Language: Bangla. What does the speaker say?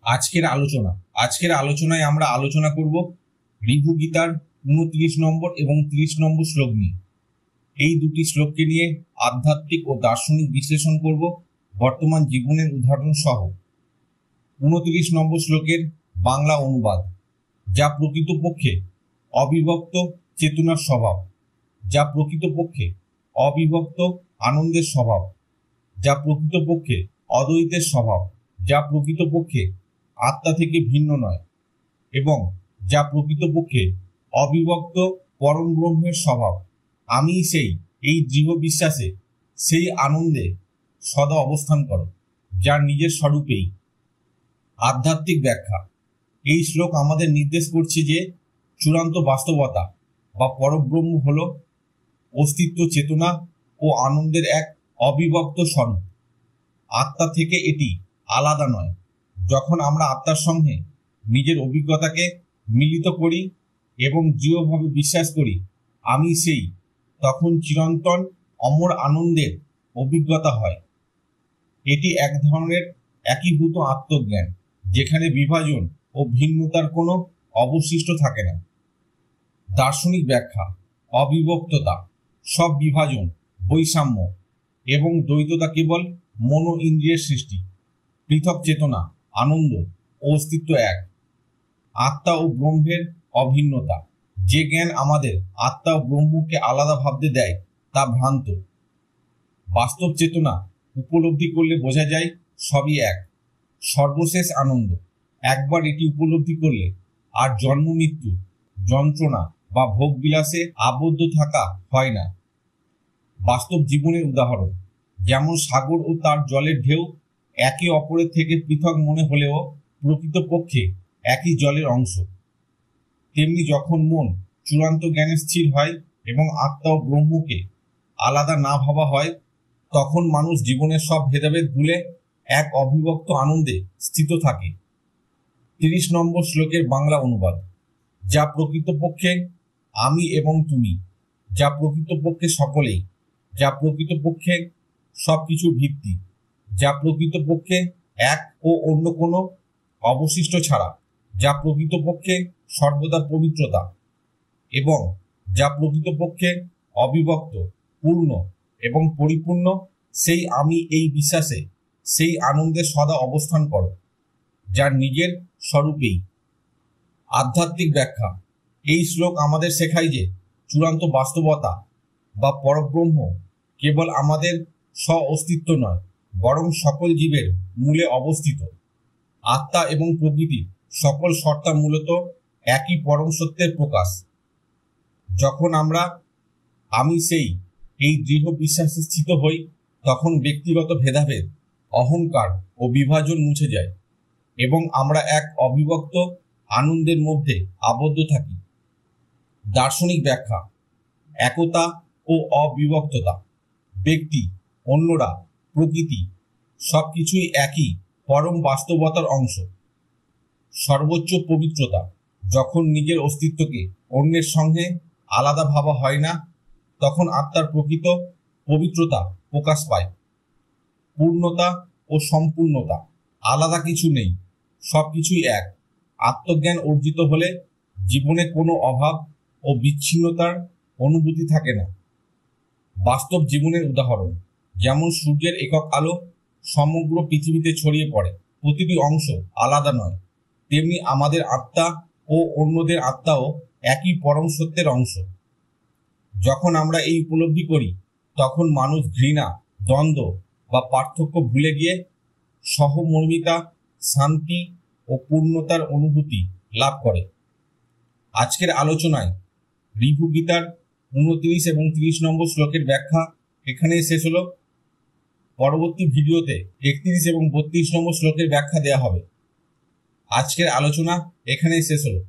আজকের আলোচনায় আমরা আলোচনা করব ঋভু গীতার 29 নম্বর এবং 30 নম্বর শ্লোক নিয়ে। এই দুটি শ্লোককে নিয়ে আধ্যাত্মিক ও দার্শনিক বিশ্লেষণ করব বর্তমান জীবনের উদাহরণ সহ। 29 নম্বর শ্লোকের বাংলা অনুবাদ: যা প্রকৃতপক্ষে অবিভক্ত চেতনার স্বভাব, যা প্রকৃতপক্ষে অবিভক্ত আনন্দের স্বভাব, যা প্রকৃতপক্ষে অদ্বৈতের স্বভাব, যা প্রকৃতপক্ষে আত্মা থেকে ভিন্ন নয় এবং যা প্রকৃতপক্ষে অবিভক্ত পরম ব্রহ্মের স্বভাব। আমি এই দৃঢ় বিশ্বাসে, সেই আনন্দে সদা অবস্থান করো, যার নিজের স্বরূপেই। আধ্যাত্মিক ব্যাখ্যা: এই শ্লোক আমাদের নির্দেশ করছে যে চূড়ান্ত বাস্তবতা বা পরব্রহ্ম হল অস্তিত্ব, চেতনা ও আনন্দের এক অবিভক্ত স্বরূপ। আত্মা থেকে এটি আলাদা নয়। যখন আমরা আত্মার সঙ্গে নিজের অভিজ্ঞতাকে মিলিত করি এবং দৃঢ়ভাবে বিশ্বাস করি আমি তখন চিরন্তন অমর আনন্দের অভিজ্ঞতা হয়। এটি এক ধরনের একীভূত আত্মজ্ঞান, যেখানে বিভাজন ও ভিন্নতার কোনো অবশিষ্ট থাকে না। দার্শনিক ব্যাখ্যা: অবিভক্ততা, সব বিভাজন, বৈষম্য এবং দ্বৈততা কেবল মনো ইন্দ্রিয়ের সৃষ্টি। পৃথক চেতনা, আনন্দ ও অস্তিত্ব এক। আত্মা ও ব্রহ্মের অভিন্নতা: যে জ্ঞান আমাদের আত্মা ও ব্রহ্মকে আলাদা ভাবতে দেয় তা ভ্রান্ত। বাস্তব চেতনা উপলব্ধি করলে বোঝা যায় সবই এক। সর্বশেষ আনন্দ: একবার এটি উপলব্ধি করলে আর জন্ম মৃত্যু, যন্ত্রণা বা ভোগ বিলাসে আবদ্ধ থাকা হয় না। বাস্তব জীবনের উদাহরণ: যেমন সাগর ও তার জলের ঢেউ একে অপরের থেকে পৃথক মনে হলেও প্রকৃতপক্ষে একই জলের অংশ, তেমনি যখন মন চূড়ান্ত জ্ঞানে স্থির হয় এবং আত্মা ও ব্রহ্মকে আলাদা না ভাবা হয়, তখন মানুষ জীবনের সব ভেদাভেদ ভুলে এক অবিভক্ত আনন্দে স্থিত থাকে। 30 নম্বর শ্লোকের বাংলা অনুবাদ: যা প্রকৃতপক্ষে আমি এবং তুমি, যা প্রকৃতপক্ষে সকলেই, যা প্রকৃতপক্ষে সবকিছুর ভিত্তি, যা প্রকৃতপক্ষে এক ও অন্য কোনো অবশিষ্ট ছাড়া, যা প্রকৃতপক্ষে সর্বদা পবিত্রতা এবং যা প্রকৃতপক্ষে অবিভক্ত, পূর্ণ এবং পরিপূর্ণ, সেই আমি এই বিশ্বাসে, সেই আনন্দে সদা অবস্থান করো, যার নিজের স্বরূপেই। আধ্যাত্মিক ব্যাখ্যা: এই শ্লোক আমাদের শেখায় যে চূড়ান্ত বাস্তবতা বা পরব্রহ্ম কেবল আমাদের স্ব অস্তিত্ব নয়, বরং সকল জীবের মূলে অবস্থিত। আত্মা এবং প্রকৃতি সকল সত্তা মূলত একই পরম সত্যের প্রকাশ। যখন আমরা আমি এই দৃঢ় বিশ্বাসে স্থিত হই, তখন ব্যক্তিগত ভেদাভেদ, অহংকার ও বিভাজন মুছে যায় এবং আমরা এক অবিভক্ত আনন্দের মধ্যে আবদ্ধ থাকি। দার্শনিক ব্যাখ্যা: একতা ও অবিভক্ততা, ব্যক্তি, অন্যরা, প্রকৃতি সবকিছুই একই পরম বাস্তবতার অংশ। সর্বোচ্চ পবিত্রতা: যখন নিজের অস্তিত্বকে অন্যের সঙ্গে আলাদা ভাবা হয় না, তখন আত্মার প্রকৃত পবিত্রতা প্রকাশ পায়। পূর্ণতা ও সম্পূর্ণতা: আলাদা কিছু নেই, সবকিছুই এক। আত্মজ্ঞান অর্জিত হলে জীবনে কোনো অভাব ও বিচ্ছিন্নতার অনুভূতি থাকে না। বাস্তব জীবনের উদাহরণ: যেমন সূর্যের একক আলো সমগ্র পৃথিবীতে ছড়িয়ে পড়ে, প্রতিটি অংশ আলাদা নয়, তেমনি আমাদের আত্মা ও অন্যদের আত্মাও একই পরম সত্যের অংশ। যখন আমরা এই উপলব্ধি করি, তখন মানুষ ঘৃণা, দ্বন্দ্ব বা পার্থক্য ভুলে গিয়ে সহমর্মিতা, শান্তি ও পূর্ণতার অনুভূতি লাভ করে। আজকের আলোচনায় ঋভু গীতার 29 এবং 30 নম্বর শ্লোকের ব্যাখ্যা এখানেই শেষ হলো। পরবর্তী ভিডিওতে 31 এবং 32 নম্বর শ্লোকের ব্যাখ্যা দেওয়া হবে। আজকের আলোচনা এখানেই শেষ হলো।